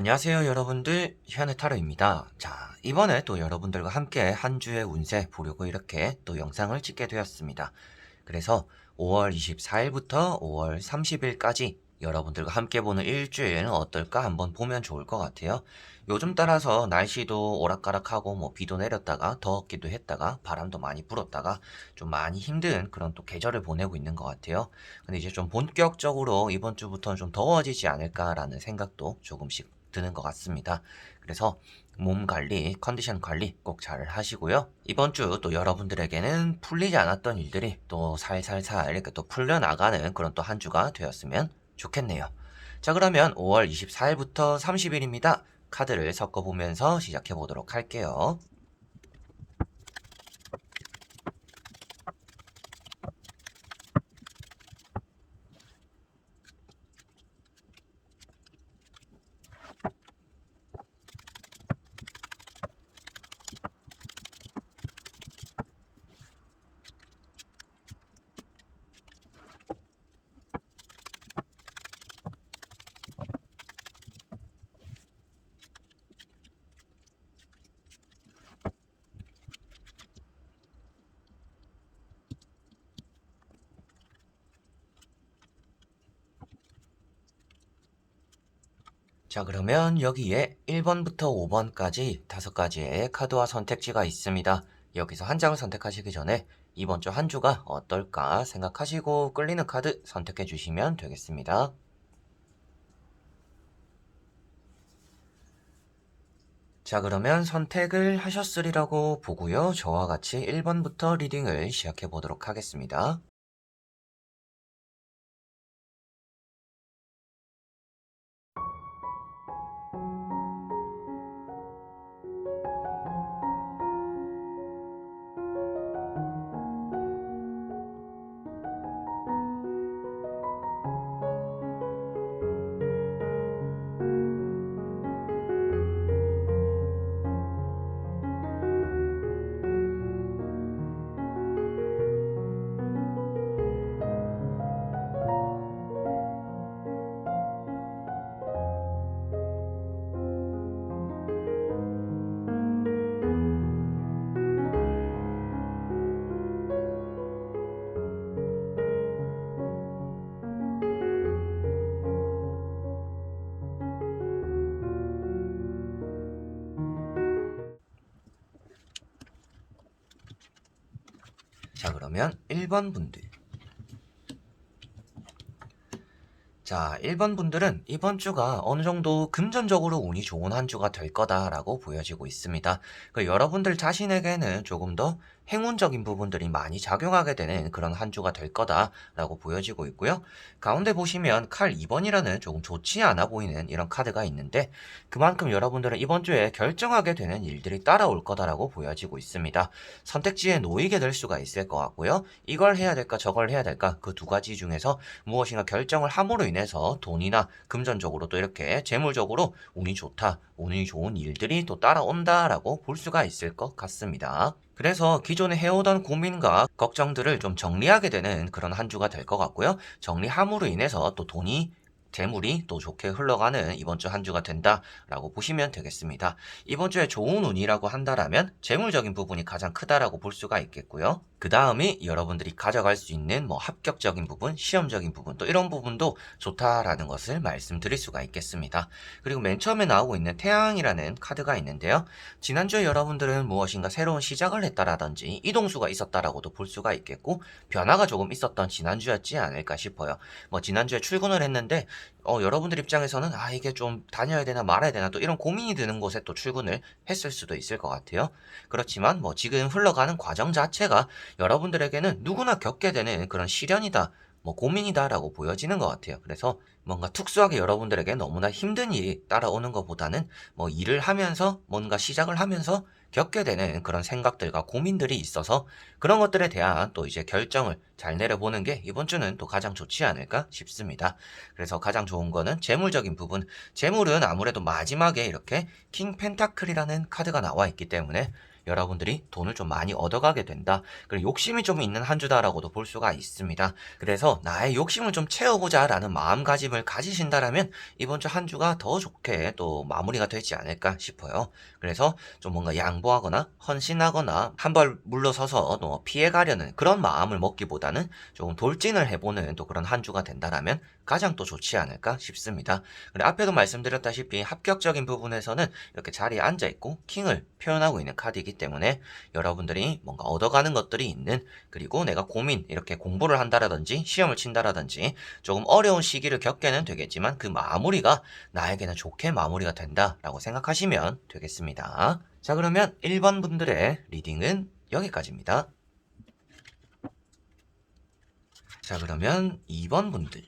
안녕하세요 여러분들, 현의 타로입니다. 자, 이번에 또 여러분들과 함께 한 주의 운세 보려고 이렇게 또 영상을 찍게 되었습니다. 그래서 5월 24일부터 5월 30일까지 여러분들과 함께 보는 일주일은 어떨까 한번 보면 좋을 것 같아요. 요즘 따라서 날씨도 오락가락하고 비도 내렸다가 더웠기도 했다가 바람도 많이 불었다가 좀 많이 힘든 그런 또 계절을 보내고 있는 것 같아요. 근데 이제 좀 본격적으로 이번 주부터는 좀 더워지지 않을까라는 생각도 조금씩 드는 것 같습니다. 그래서 몸 관리, 컨디션 관리 꼭 잘 하시고요. 이번 주 또 여러분들에게는 풀리지 않았던 일들이 또 살살살 이렇게 또 풀려나가는 그런 또 한 주가 되었으면 좋겠네요. 자, 그러면 5월 24일부터 30일입니다. 카드를 섞어보면서 시작해 보도록 할게요. 자, 그러면 여기에 1번부터 5번까지 5가지의 카드와 선택지가 있습니다. 여기서 한 장을 선택하시기 전에 이번 주 한 주가 어떨까 생각하시고 끌리는 카드 선택해 주시면 되겠습니다. 자, 그러면 선택을 하셨으리라고 보고요. 저와 같이 1번부터 리딩을 시작해 보도록 하겠습니다. 자, 그러면 1번 분들. 자, 1번 분들은 이번 주가 어느 정도 금전적으로 운이 좋은 한 주가 될 거다라고 보여지고 있습니다. 여러분들 자신에게는 조금 더 행운적인 부분들이 많이 작용하게 되는 그런 한 주가 될 거다라고 보여지고 있고요. 가운데 보시면 칼 2번이라는 조금 좋지 않아 보이는 이런 카드가 있는데 그만큼 여러분들은 이번 주에 결정하게 되는 일들이 따라올 거다라고 보여지고 있습니다. 선택지에 놓이게 될 수가 있을 것 같고요. 이걸 해야 될까 저걸 해야 될까 그 두 가지 중에서 무엇인가 결정을 함으로 인해서 돈이나 금전적으로 또 이렇게 재물적으로 운이 좋다, 운이 좋은 일들이 또 따라온다라고 볼 수가 있을 것 같습니다. 그래서 기존에 해오던 고민과 걱정들을 좀 정리하게 되는 그런 한 주가 될 것 같고요. 정리함으로 인해서 또 돈이 재물이 또 좋게 흘러가는 이번 주 한 주가 된다라고 보시면 되겠습니다. 이번 주에 좋은 운이라고 한다라면 재물적인 부분이 가장 크다라고 볼 수가 있겠고요. 그 다음이 여러분들이 가져갈 수 있는 합격적인 부분, 시험적인 부분 또 이런 부분도 좋다라는 것을 말씀드릴 수가 있겠습니다. 그리고 맨 처음에 나오고 있는 태양이라는 카드가 있는데요. 지난주에 여러분들은 무엇인가 새로운 시작을 했다라든지 이동수가 있었다라고도 볼 수가 있겠고 변화가 조금 있었던 지난주였지 않을까 싶어요. 지난주에 출근을 했는데 여러분들 입장에서는 이게 좀 다녀야 되나 말아야 되나 또 이런 고민이 드는 곳에 또 출근을 했을 수도 있을 것 같아요. 그렇지만 지금 흘러가는 과정 자체가 여러분들에게는 누구나 겪게 되는 그런 시련이다. 고민이다라고 보여지는 것 같아요. 그래서 뭔가 특수하게 여러분들에게 너무나 힘든 일이 따라오는 것보다는 일을 하면서 뭔가 시작을 하면서 겪게 되는 그런 생각들과 고민들이 있어서 그런 것들에 대한 또 이제 결정을 잘 내려보는 게 이번 주는 또 가장 좋지 않을까 싶습니다. 그래서 가장 좋은 거는 재물적인 부분. 재물은 아무래도 마지막에 이렇게 킹 펜타클이라는 카드가 나와 있기 때문에 여러분들이 돈을 좀 많이 얻어가게 된다. 그리고 욕심이 좀 있는 한 주다라고도 볼 수가 있습니다. 그래서 나의 욕심을 좀 채워보자라는 마음가짐을 가지신다라면 이번 주 한 주가 더 좋게 또 마무리가 되지 않을까 싶어요. 그래서 좀 뭔가 양보하거나 헌신하거나 한 발 물러서서 또 피해가려는 그런 마음을 먹기보다는 조금 돌진을 해보는 또 그런 한 주가 된다라면 가장 또 좋지 않을까 싶습니다. 그리고 앞에도 말씀드렸다시피 합격적인 부분에서는 이렇게 자리에 앉아있고 킹을 표현하고 있는 카드이기 때문에 여러분들이 뭔가 얻어가는 것들이 있는, 그리고 내가 고민 이렇게 공부를 한다라든지 시험을 친다라든지 조금 어려운 시기를 겪게는 되겠지만 그 마무리가 나에게는 좋게 마무리가 된다라고 생각하시면 되겠습니다. 자, 그러면 1번 분들의 리딩은 여기까지입니다. 자, 그러면 2번 분들.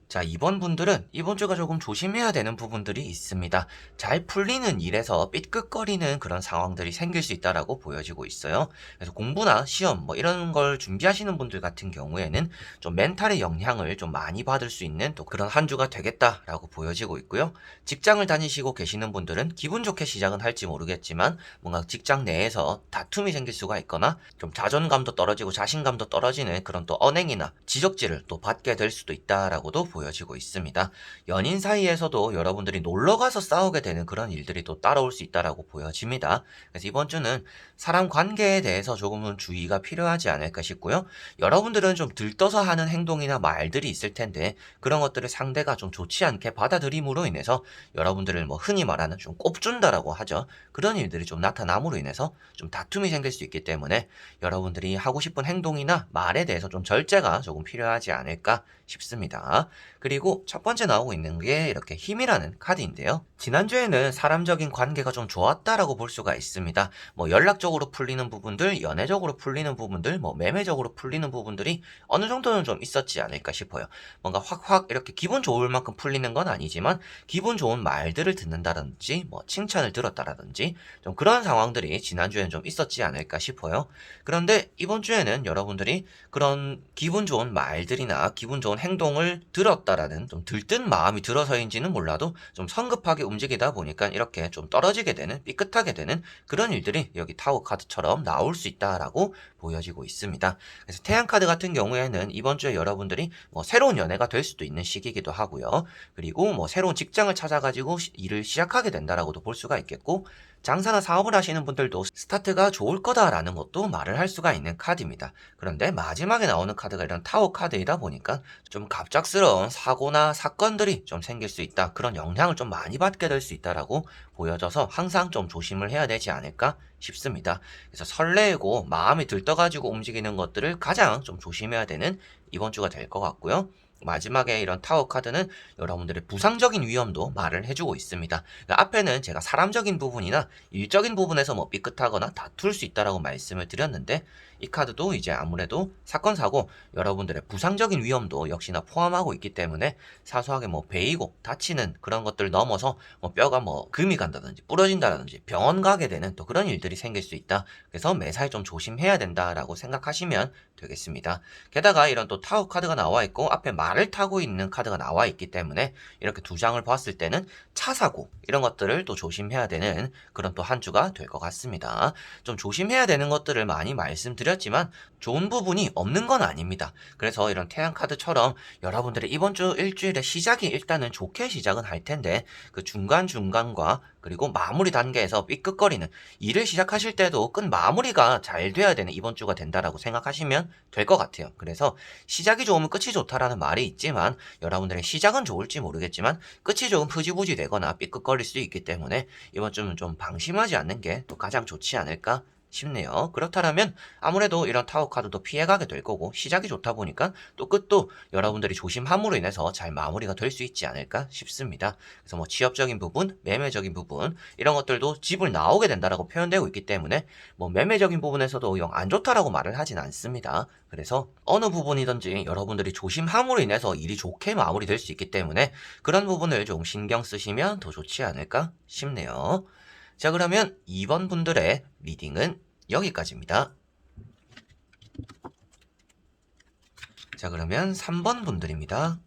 자, 이번 분들은 이번 주가 조금 조심해야 되는 부분들이 있습니다. 잘 풀리는 일에서 삐끗거리는 그런 상황들이 생길 수 있다라고 보여지고 있어요. 그래서 공부나 시험 뭐 이런 걸 준비하시는 분들 같은 경우에는 좀 멘탈의 영향을 좀 많이 받을 수 있는 또 그런 한 주가 되겠다라고 보여지고 있고요. 직장을 다니시고 계시는 분들은 기분 좋게 시작은 할지 모르겠지만 뭔가 직장 내에서 다툼이 생길 수가 있거나 좀 자존감도 떨어지고 자신감도 떨어지는 그런 또 언행이나 지적질을 또 받게 될 수도 있다라고도 보여지고 있습니다. 연인 사이에서도 여러분들이 놀러가서 싸우게 되는 그런 일들이 또 따라올 수 있다라고 보여집니다. 그래서 이번 주는 사람 관계에 대해서 조금은 주의가 필요하지 않을까 싶고요. 여러분들은 좀 들떠서 하는 행동이나 말들이 있을 텐데 그런 것들을 상대가 좀 좋지 않게 받아들임으로 인해서 여러분들을 뭐 흔히 말하는 좀 꼽준다라고 하죠. 그런 일들이 좀 나타남으로 인해서 좀 다툼이 생길 수 있기 때문에 여러분들이 하고 싶은 행동이나 말에 대해서 좀 절제가 조금 필요하지 않을까 싶습니다. 그리고 첫 번째 나오고 있는 게 이렇게 힘이라는 카드인데요. 지난주에는 사람적인 관계가 좀 좋았다라고 볼 수가 있습니다. 뭐 연락적으로 풀리는 부분들, 연애적으로 풀리는 부분들, 뭐 매매적으로 풀리는 부분들이 어느 정도는 좀 있었지 않을까 싶어요. 뭔가 확확 이렇게 기분 좋을 만큼 풀리는 건 아니지만 기분 좋은 말들을 듣는다든지 뭐 칭찬을 들었다라든지 좀 그런 상황들이 지난주에는 좀 있었지 않을까 싶어요. 그런데 이번 주에는 여러분들이 그런 기분 좋은 말들이나 기분 좋은 행동을 들었다라는 좀 들뜬 마음이 들어서인지는 몰라도 좀 성급하게 움직이다 보니까 이렇게 좀 떨어지게 되는, 삐끗하게 되는 그런 일들이 여기 타워 카드처럼 나올 수 있다라고 보여지고 있습니다. 그래서 태양 카드 같은 경우에는 이번 주에 여러분들이 뭐 새로운 연애가 될 수도 있는 시기이기도 하고요. 그리고 뭐 새로운 직장을 찾아가지고 일을 시작하게 된다라고도 볼 수가 있겠고, 장사나 사업을 하시는 분들도 스타트가 좋을 거다라는 것도 말을 할 수가 있는 카드입니다. 그런데 마지막에 나오는 카드가 이런 타워 카드이다 보니까 좀 갑작스러운 사고나 사건들이 좀 생길 수 있다. 그런 영향을 좀 많이 받게 될 수 있다라고 보여져서 항상 좀 조심을 해야 되지 않을까 싶습니다. 그래서 설레고 마음이 들떠가지고 움직이는 것들을 가장 좀 조심해야 되는 이번 주가 될 것 같고요. 마지막에 이런 타워 카드는 여러분들의 부상적인 위험도 말을 해주고 있습니다. 그러니까 앞에는 제가 사람적인 부분이나 일적인 부분에서 뭐 삐끗하거나 다툴 수 있다라고 말씀을 드렸는데, 이 카드도 이제 아무래도 사건 사고 여러분들의 부상적인 위험도 역시나 포함하고 있기 때문에 사소하게 뭐 베이고 다치는 그런 것들 넘어서 뭐 뼈가 뭐 금이 간다든지 부러진다든지 병원 가게 되는 또 그런 일들이 생길 수 있다. 그래서 매사에 좀 조심해야 된다라고 생각하시면 되겠습니다. 게다가 이런 또 타워 카드가 나와 있고 앞에 말을 타고 있는 카드가 나와 있기 때문에 이렇게 두 장을 봤을 때는 차 사고 이런 것들을 또 조심해야 되는 그런 또 한 주가 될 것 같습니다. 좀 조심해야 되는 것들을 많이 말씀드렸지만 좋은 부분이 없는 건 아닙니다. 그래서 이런 태양 카드처럼 여러분들의 이번 주 일주일의 시작이 일단은 좋게 시작은 할 텐데 그 중간중간과 그리고 마무리 단계에서 삐끗거리는 일을 시작하실 때도 끝 마무리가 잘 돼야 되는 이번 주가 된다라고 생각하시면 될 것 같아요. 그래서 시작이 좋으면 끝이 좋다라는 말이 있지만 여러분들의 시작은 좋을지 모르겠지만 끝이 조금 흐지부지 되거나 삐끗거릴 수 있기 때문에 이번 주는 좀 방심하지 않는 게 또 가장 좋지 않을까 싶네요. 그렇다면 아무래도 이런 타워 카드도 피해가게 될 거고 시작이 좋다 보니까 또 끝도 여러분들이 조심함으로 인해서 잘 마무리가 될 수 있지 않을까 싶습니다. 그래서 뭐 취업적인 부분, 매매적인 부분 이런 것들도 집을 나오게 된다라고 표현되고 있기 때문에 뭐 매매적인 부분에서도 영 안 좋다라고 말을 하진 않습니다. 그래서 어느 부분이든지 여러분들이 조심함으로 인해서 일이 좋게 마무리될 수 있기 때문에 그런 부분을 좀 신경 쓰시면 더 좋지 않을까 싶네요. 자, 그러면 2번 분들의 리딩은 여기까지입니다. 자, 그러면 3번 분들입니다.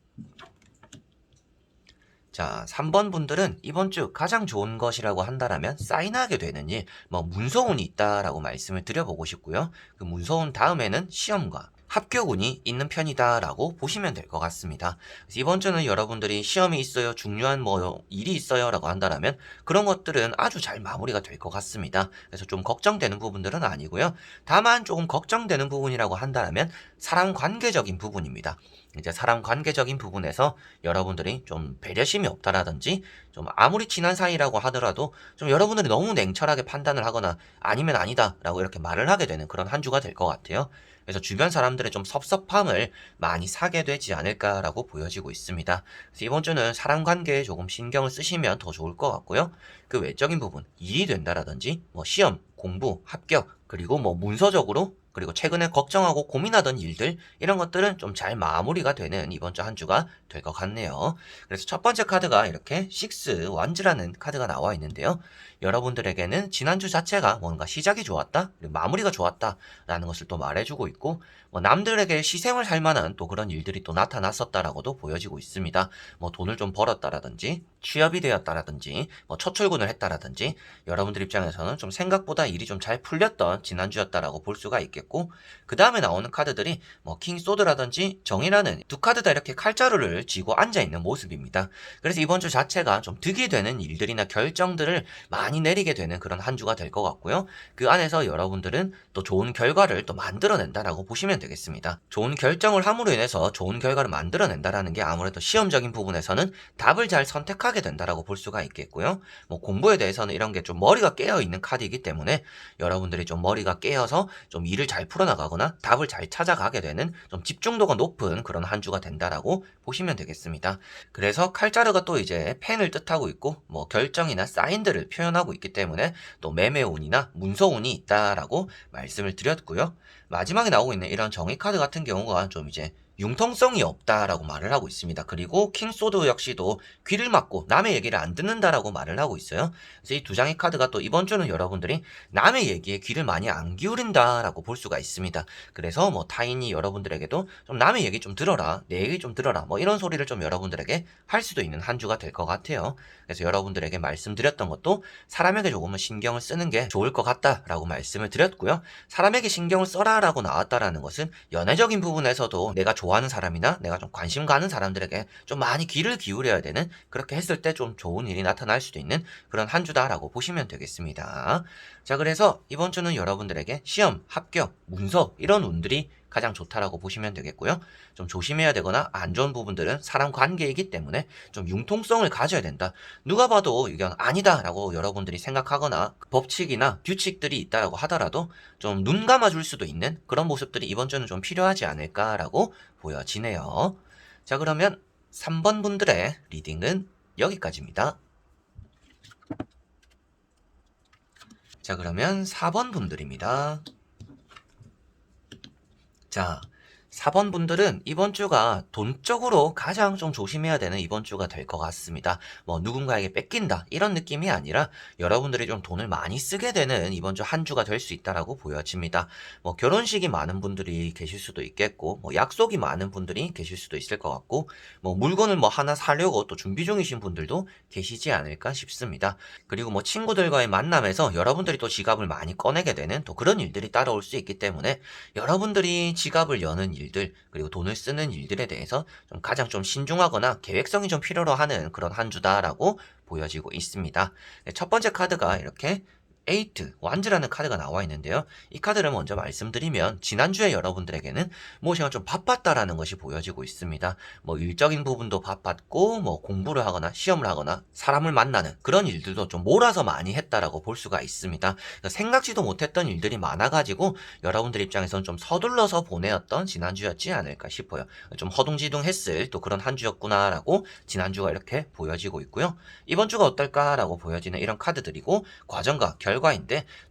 자, 3번 분들은 이번 주 가장 좋은 것이라고 한다라면 사인하게 되는 일, 뭐 문서운이 있다라고 말씀을 드려보고 싶고요. 그 문서운 다음에는 시험과 합격운이 있는 편이다라고 보시면 될 것 같습니다. 그래서 이번 주는 여러분들이 시험이 있어요, 중요한 뭐 일이 있어요라고 한다라면 그런 것들은 아주 잘 마무리가 될 것 같습니다. 그래서 좀 걱정되는 부분들은 아니고요. 다만 조금 걱정되는 부분이라고 한다라면 사람 관계적인 부분입니다. 이제 사람 관계적인 부분에서 여러분들이 좀 배려심이 없다라든지 좀 아무리 친한 사이라고 하더라도 좀 여러분들이 너무 냉철하게 판단을 하거나 아니면 아니다라고 이렇게 말을 하게 되는 그런 한 주가 될 것 같아요. 그래서 주변 사람들의 좀 섭섭함을 많이 사게 되지 않을까라고 보여지고 있습니다. 그래서 이번 주는 사람 관계에 조금 신경을 쓰시면 더 좋을 것 같고요. 그 외적인 부분, 일이 된다라든지 뭐 시험, 공부, 합격, 그리고 뭐 문서적으로 그리고 최근에 걱정하고 고민하던 일들 이런 것들은 좀 잘 마무리가 되는 이번 주 한 주가 될 것 같네요. 그래서 첫 번째 카드가 이렇게 식스 완즈라는 카드가 나와 있는데요. 여러분들에게는 지난주 자체가 뭔가 시작이 좋았다, 그리고 마무리가 좋았다라는 것을 또 말해주고 있고 뭐 남들에게 시샘을 살 만한 또 그런 일들이 또 나타났었다라고도 보여지고 있습니다. 뭐 돈을 좀 벌었다라든지 취업이 되었다라든지 뭐 첫 출근을 했다라든지 여러분들 입장에서는 좀 생각보다 일이 좀 잘 풀렸던 지난주였다라고 볼 수가 있겠고 그 다음에 나오는 카드들이 뭐 킹소드라든지 정이라는 두 카드 다 이렇게 칼자루를 쥐고 앉아있는 모습입니다. 그래서 이번 주 자체가 좀 득이 되는 일들이나 결정들을 많이 내리게 되는 그런 한 주가 될 것 같고요. 그 안에서 여러분들은 또 좋은 결과를 또 만들어낸다라고 보시면 되겠습니다. 좋은 결정을 함으로 인해서 좋은 결과를 만들어낸다라는 게 아무래도 시험적인 부분에서는 답을 잘 선택하게 된다라고 볼 수가 있겠고요. 뭐 공부에 대해서는 이런 게 좀 머리가 깨어 있는 카드이기 때문에 여러분들이 좀 머리가 깨어서 좀 일을 잘 풀어나가거나 답을 잘 찾아가게 되는 좀 집중도가 높은 그런 한 주가 된다라고 보시면 되겠습니다. 그래서 칼자루가 또 이제 펜을 뜻하고 있고 뭐 결정이나 사인들을 표현하고 있기 때문에 또 매매운이나 문서운이 있다라고 말씀을 드렸고요. 마지막에 나오고 있는 이런 정의 카드 같은 경우가 좀 이제 융통성이 없다라고 말을 하고 있습니다. 그리고 킹소드 역시도 귀를 막고 남의 얘기를 안 듣는다라고 말을 하고 있어요. 그래서 이 두 장의 카드가 또 이번 주는 여러분들이 남의 얘기에 귀를 많이 안 기울인다라고 볼 수가 있습니다. 그래서 뭐 타인이 여러분들에게도 좀 남의 얘기 좀 들어라, 내 얘기 좀 들어라, 뭐 이런 소리를 좀 여러분들에게 할 수도 있는 한 주가 될 것 같아요. 그래서 여러분들에게 말씀드렸던 것도 사람에게 조금은 신경을 쓰는 게 좋을 것 같다라고 말씀을 드렸고요. 사람에게 신경을 써라라고 나왔다라는 것은 연애적인 부분에서도 내가 좋아하는 사람이나 내가 좀 관심 가는 사람들에게 좀 많이 귀를 기울여야 되는 그렇게 했을 때 좀 좋은 일이 나타날 수도 있는 그런 한 주다라고 보시면 되겠습니다. 자, 그래서 이번 주는 여러분들에게 시험, 합격, 문서 이런 운들이 가장 좋다라고 보시면 되겠고요. 좀 조심해야 되거나 안 좋은 부분들은 사람 관계이기 때문에 좀 융통성을 가져야 된다. 누가 봐도 이건 아니다라고 여러분들이 생각하거나 법칙이나 규칙들이 있다라고 하더라도 좀 눈 감아줄 수도 있는 그런 모습들이 이번 주는 좀 필요하지 않을까라고 보여지네요. 자, 그러면 3번 분들의 리딩은 여기까지입니다. 자, 그러면 4번 분들입니다. 자, 4번 분들은 이번 주가 돈적으로 가장 좀 조심해야 되는 이번 주가 될 것 같습니다. 뭐 누군가에게 뺏긴다 이런 느낌이 아니라 여러분들이 좀 돈을 많이 쓰게 되는 이번 주 한 주가 될 수 있다라고 보여집니다. 뭐 결혼식이 많은 분들이 계실 수도 있겠고 뭐 약속이 많은 분들이 계실 수도 있을 것 같고 뭐 물건을 뭐 하나 사려고 또 준비 중이신 분들도 계시지 않을까 싶습니다. 그리고 뭐 친구들과의 만남에서 여러분들이 또 지갑을 많이 꺼내게 되는 또 그런 일들이 따라올 수 있기 때문에 여러분들이 지갑을 여는 일들 그리고 돈을 쓰는 일들에 대해서 좀 가장 좀 신중하거나 계획성이 좀 필요로 하는 그런 한 주다라고 보여지고 있습니다. 네, 첫 번째 카드가 이렇게 에이트, 완즈라는 카드가 나와 있는데요. 이 카드를 먼저 말씀드리면 지난주에 여러분들에게는 무엇인가 좀 바빴다라는 것이 보여지고 있습니다. 뭐 일적인 부분도 바빴고 뭐 공부를 하거나 시험을 하거나 사람을 만나는 그런 일들도 좀 몰아서 많이 했다라고 볼 수가 있습니다. 그러니까 생각지도 못했던 일들이 많아가지고 여러분들 입장에서는 좀 서둘러서 보내었던 지난주였지 않을까 싶어요. 좀 허둥지둥했을 또 그런 한 주였구나라고 지난주가 이렇게 보여지고 있고요. 이번 주가 어떨까라고 보여지는 이런 카드들이고 과정과 결과인데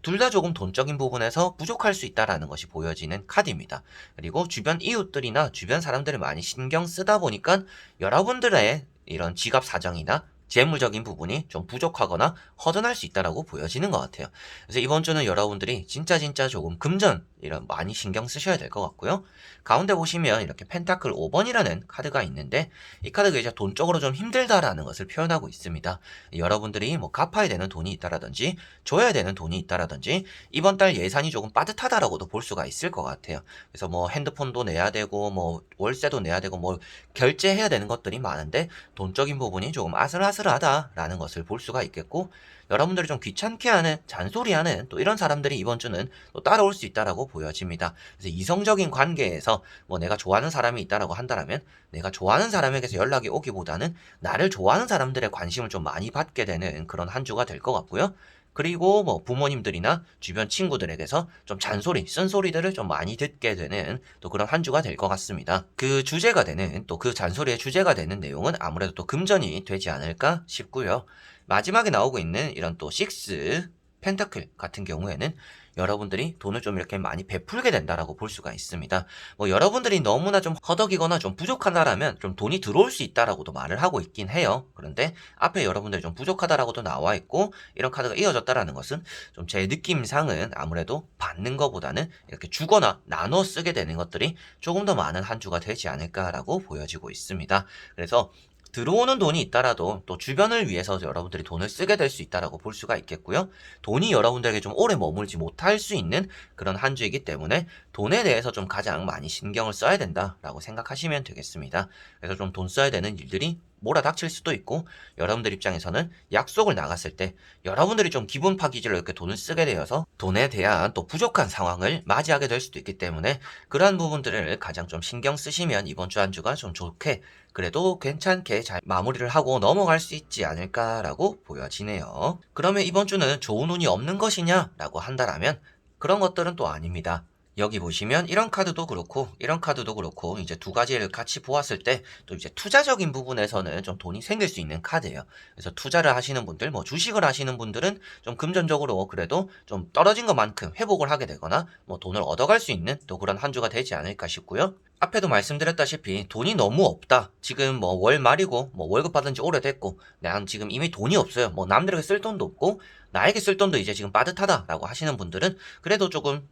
둘 다 조금 돈적인 부분에서 부족할 수 있다라는 것이 보여지는 카드입니다. 그리고 주변 이웃들이나 주변 사람들을 많이 신경 쓰다 보니까 여러분들의 이런 지갑 사정이나 재무적인 부분이 좀 부족하거나 허전할 수 있다라고 보여지는 것 같아요. 그래서 이번 주는 여러분들이 진짜 조금 금전 이런 많이 신경 쓰셔야 될 것 같고요. 가운데 보시면 이렇게 펜타클 5번이라는 카드가 있는데 이 카드가 이제 돈적으로 좀 힘들다라는 것을 표현하고 있습니다. 여러분들이 뭐 갚아야 되는 돈이 있다라든지 줘야 되는 돈이 있다라든지 이번 달 예산이 조금 빠듯하다라고도 볼 수가 있을 것 같아요. 그래서 뭐 핸드폰도 내야 되고 뭐 월세도 내야 되고 뭐 결제해야 되는 것들이 많은데 돈적인 부분이 조금 아슬아슬하다라는 것을 볼 수가 있겠고 여러분들이 좀 귀찮게 하는 잔소리하는 또 이런 사람들이 이번 주는 또 따라올 수 있다라고 보여집니다. 그래서 이성적인 관계에서 뭐 내가 좋아하는 사람이 있다라고 한다면 내가 좋아하는 사람에게서 연락이 오기보다는 나를 좋아하는 사람들의 관심을 좀 많이 받게 되는 그런 한 주가 될 것 같고요. 그리고 뭐 부모님들이나 주변 친구들에게서 좀 잔소리, 쓴소리들을 좀 많이 듣게 되는 또 그런 한 주가 될 것 같습니다. 그 주제가 되는 또 그 잔소리의 주제가 되는 내용은 아무래도 또 금전이 되지 않을까 싶고요. 마지막에 나오고 있는 이런 또 식스 펜타클 같은 경우에는 여러분들이 돈을 좀 이렇게 많이 베풀게 된다라고 볼 수가 있습니다. 뭐 여러분들이 너무나 좀 허덕이거나 좀 부족하다라면 좀 돈이 들어올 수 있다라고도 말을 하고 있긴 해요. 그런데 앞에 여러분들이 좀 부족하다라고도 나와 있고 이런 카드가 이어졌다라는 것은 좀 제 느낌상은 아무래도 받는 것보다는 이렇게 주거나 나눠 쓰게 되는 것들이 조금 더 많은 한 주가 되지 않을까라고 보여지고 있습니다. 그래서 들어오는 돈이 있더라도 또 주변을 위해서 여러분들이 돈을 쓰게 될 수 있다라고 볼 수가 있겠고요. 돈이 여러분들에게 좀 오래 머물지 못할 수 있는 그런 한 주이기 때문에 돈에 대해서 좀 가장 많이 신경을 써야 된다라고 생각하시면 되겠습니다. 그래서 좀 돈 써야 되는 일들이 몰아닥칠 수도 있고 여러분들 입장에서는 약속을 나갔을 때 여러분들이 좀 기분 파기질로 이렇게 돈을 쓰게 되어서 돈에 대한 또 부족한 상황을 맞이하게 될 수도 있기 때문에 그러한 부분들을 가장 좀 신경 쓰시면 이번 주 한 주가 좀 좋게 그래도 괜찮게 잘 마무리를 하고 넘어갈 수 있지 않을까라고 보여지네요. 그러면 이번 주는 좋은 운이 없는 것이냐라고 한다라면 그런 것들은 또 아닙니다. 여기 보시면 이런 카드도 그렇고 이런 카드도 그렇고 이제 두 가지를 같이 보았을 때 또 이제 투자적인 부분에서는 좀 돈이 생길 수 있는 카드예요. 그래서 투자를 하시는 분들 뭐 주식을 하시는 분들은 좀 금전적으로 그래도 좀 떨어진 것만큼 회복을 하게 되거나 뭐 돈을 얻어갈 수 있는 또 그런 한 주가 되지 않을까 싶고요. 앞에도 말씀드렸다시피 돈이 너무 없다. 지금 뭐 월 말이고 뭐 월급 받은 지 오래됐고 난 지금 이미 돈이 없어요. 뭐 남들에게 쓸 돈도 없고 나에게 쓸 돈도 이제 지금 빠듯하다라고 하시는 분들은 그래도 조금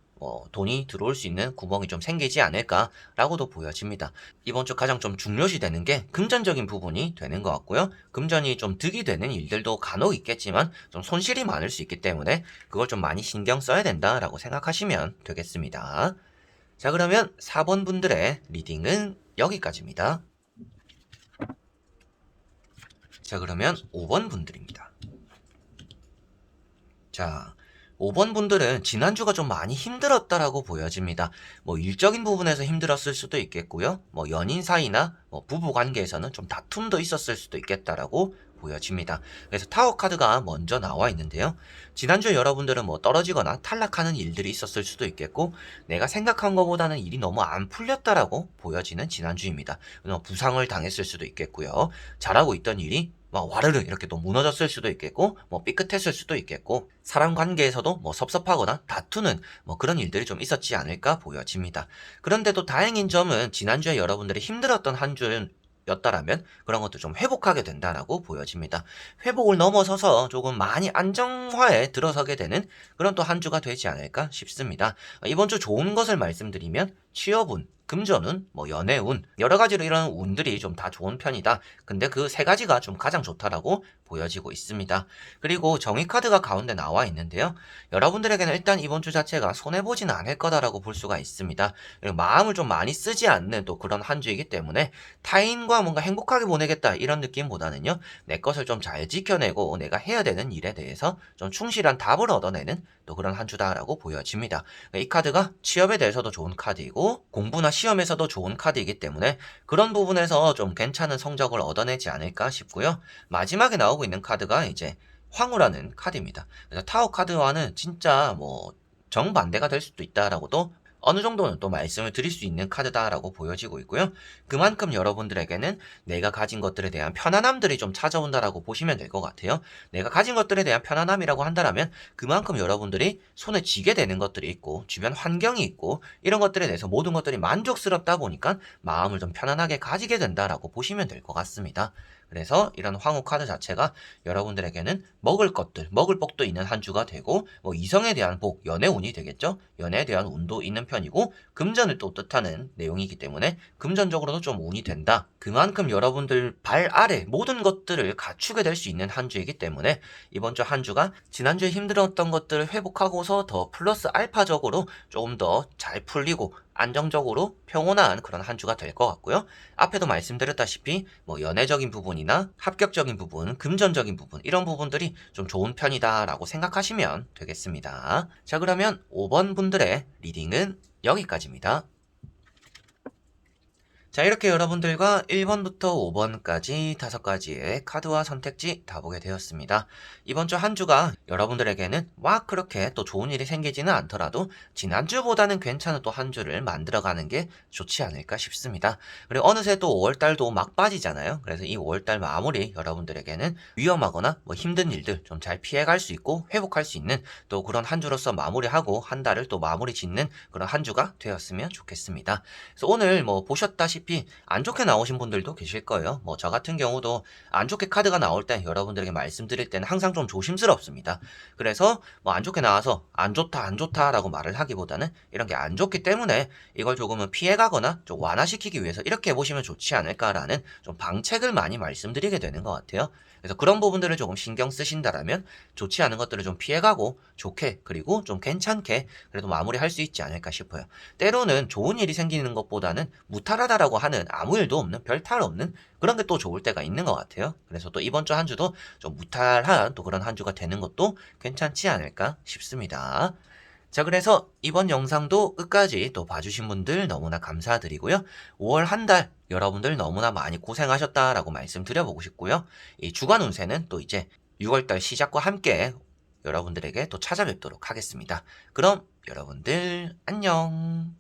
돈이 들어올 수 있는 구멍이 좀 생기지 않을까라고도 보여집니다. 이번 주 가장 좀 중요시 되는 게 금전적인 부분이 되는 것 같고요. 금전이 좀 득이 되는 일들도 간혹 있겠지만 좀 손실이 많을 수 있기 때문에 그걸 좀 많이 신경 써야 된다라고 생각하시면 되겠습니다. 자, 그러면 4번 분들의 리딩은 여기까지입니다. 자, 그러면 5번 분들입니다. 자, 5번 분들은 지난주가 좀 많이 힘들었다라고 보여집니다. 뭐 일적인 부분에서 힘들었을 수도 있겠고요. 뭐 연인 사이나 뭐 부부 관계에서는 좀 다툼도 있었을 수도 있겠다라고 보여집니다. 그래서 타워 카드가 먼저 나와 있는데요. 지난주에 여러분들은 뭐 떨어지거나 탈락하는 일들이 있었을 수도 있겠고 내가 생각한 것보다는 일이 너무 안 풀렸다라고 보여지는 지난주입니다. 부상을 당했을 수도 있겠고요. 잘하고 있던 일이 막 와르르 이렇게 또 무너졌을 수도 있겠고 뭐 삐끗했을 수도 있겠고 사람 관계에서도 뭐 섭섭하거나 다투는 뭐 그런 일들이 좀 있었지 않을까 보여집니다. 그런데도 다행인 점은 지난주에 여러분들이 힘들었던 한 주였다라면 그런 것도 좀 회복하게 된다라고 보여집니다. 회복을 넘어서서 조금 많이 안정화에 들어서게 되는 그런 또 한 주가 되지 않을까 싶습니다. 이번 주 좋은 것을 말씀드리면 취업운, 금전운, 뭐 연애운 여러 가지로 이런 운들이 좀 다 좋은 편이다. 근데 그 세 가지가 좀 가장 좋다라고 보여지고 있습니다. 그리고 정의 카드가 가운데 나와 있는데요. 여러분들에게는 일단 이번 주 자체가 손해보지는 않을 거다라고 볼 수가 있습니다. 그리고 마음을 좀 많이 쓰지 않는 또 그런 한 주이기 때문에 타인과 뭔가 행복하게 보내겠다 이런 느낌보다는요. 내 것을 좀 잘 지켜내고 내가 해야 되는 일에 대해서 좀 충실한 답을 얻어내는 또 그런 한 주다라고 보여집니다. 이 카드가 취업에 대해서도 좋은 카드이고 공부나 시험에서도 좋은 카드이기 때문에 그런 부분에서 좀 괜찮은 성적을 얻어내지 않을까 싶고요. 마지막에 나오고 있는 카드가 이제 황후라는 카드입니다. 그래서 타워 카드와는 진짜 뭐 정반대가 될 수도 있다라고도 어느 정도는 또 말씀을 드릴 수 있는 카드다라고 보여지고 있고요. 그만큼 여러분들에게는 내가 가진 것들에 대한 편안함들이 좀 찾아온다라고 보시면 될 것 같아요. 내가 가진 것들에 대한 편안함이라고 한다면 그만큼 여러분들이 손에 쥐게 되는 것들이 있고 주변 환경이 있고 이런 것들에 대해서 모든 것들이 만족스럽다 보니까 마음을 좀 편안하게 가지게 된다라고 보시면 될 것 같습니다. 그래서 이런 황후 카드 자체가 여러분들에게는 먹을 것들, 먹을 복도 있는 한 주가 되고, 뭐 이성에 대한 복, 연애 운이 되겠죠? 연애에 대한 운도 있는 편이고, 금전을 또 뜻하는 내용이기 때문에 금전적으로도 좀 운이 된다. 그만큼 여러분들 발 아래 모든 것들을 갖추게 될 수 있는 한 주이기 때문에 이번 주 한 주가 지난주에 힘들었던 것들을 회복하고서 더 플러스 알파적으로 조금 더 잘 풀리고 안정적으로 평온한 그런 한 주가 될 것 같고요. 앞에도 말씀드렸다시피 뭐 연애적인 부분이나 합격적인 부분, 금전적인 부분 이런 부분들이 좀 좋은 편이다라고 생각하시면 되겠습니다. 자, 그러면 5번 분들의 리딩은 여기까지입니다. 자, 이렇게 여러분들과 1번부터 5번까지 5가지의 카드와 선택지 다 보게 되었습니다. 이번 주 한 주가 여러분들에게는 막 그렇게 또 좋은 일이 생기지는 않더라도 지난주보다는 괜찮은 또 한 주를 만들어가는 게 좋지 않을까 싶습니다. 그리고 어느새 또 5월달도 막 빠지잖아요. 그래서 이 5월달 마무리 여러분들에게는 위험하거나 뭐 힘든 일들 좀 잘 피해갈 수 있고 회복할 수 있는 또 그런 한 주로서 마무리하고 한 달을 또 마무리 짓는 그런 한 주가 되었으면 좋겠습니다. 그래서 오늘 뭐 보셨다시피 안 좋게 나오신 분들도 계실 거예요. 뭐 저 같은 경우도 안 좋게 카드가 나올 때 여러분들에게 말씀드릴 때는 항상 좀 조심스럽습니다. 그래서 뭐 안 좋게 나와서 안 좋다 안 좋다라고 말을 하기보다는 이런 게 안 좋기 때문에 이걸 조금은 피해가거나 좀 완화시키기 위해서 이렇게 해보시면 좋지 않을까라는 좀 방책을 많이 말씀드리게 되는 것 같아요. 그래서 그런 부분들을 조금 신경 쓰신다라면 좋지 않은 것들을 좀 피해가고 좋게 그리고 좀 괜찮게 그래도 마무리할 수 있지 않을까 싶어요. 때로는 좋은 일이 생기는 것보다는 무탈하다라고 하는 아무 일도 없는 별 탈 없는 그런 게 또 좋을 때가 있는 것 같아요. 그래서 또 이번 주 한 주도 좀 무탈한 또 그런 한 주가 되는 것도 괜찮지 않을까 싶습니다. 자, 그래서 이번 영상도 끝까지 또 봐주신 분들 너무나 감사드리고요. 5월 한 달 여러분들 너무나 많이 고생하셨다라고 말씀드려보고 싶고요. 이 주간 운세는 또 이제 6월달 시작과 함께 여러분들에게 또 찾아뵙도록 하겠습니다. 그럼 여러분들 안녕.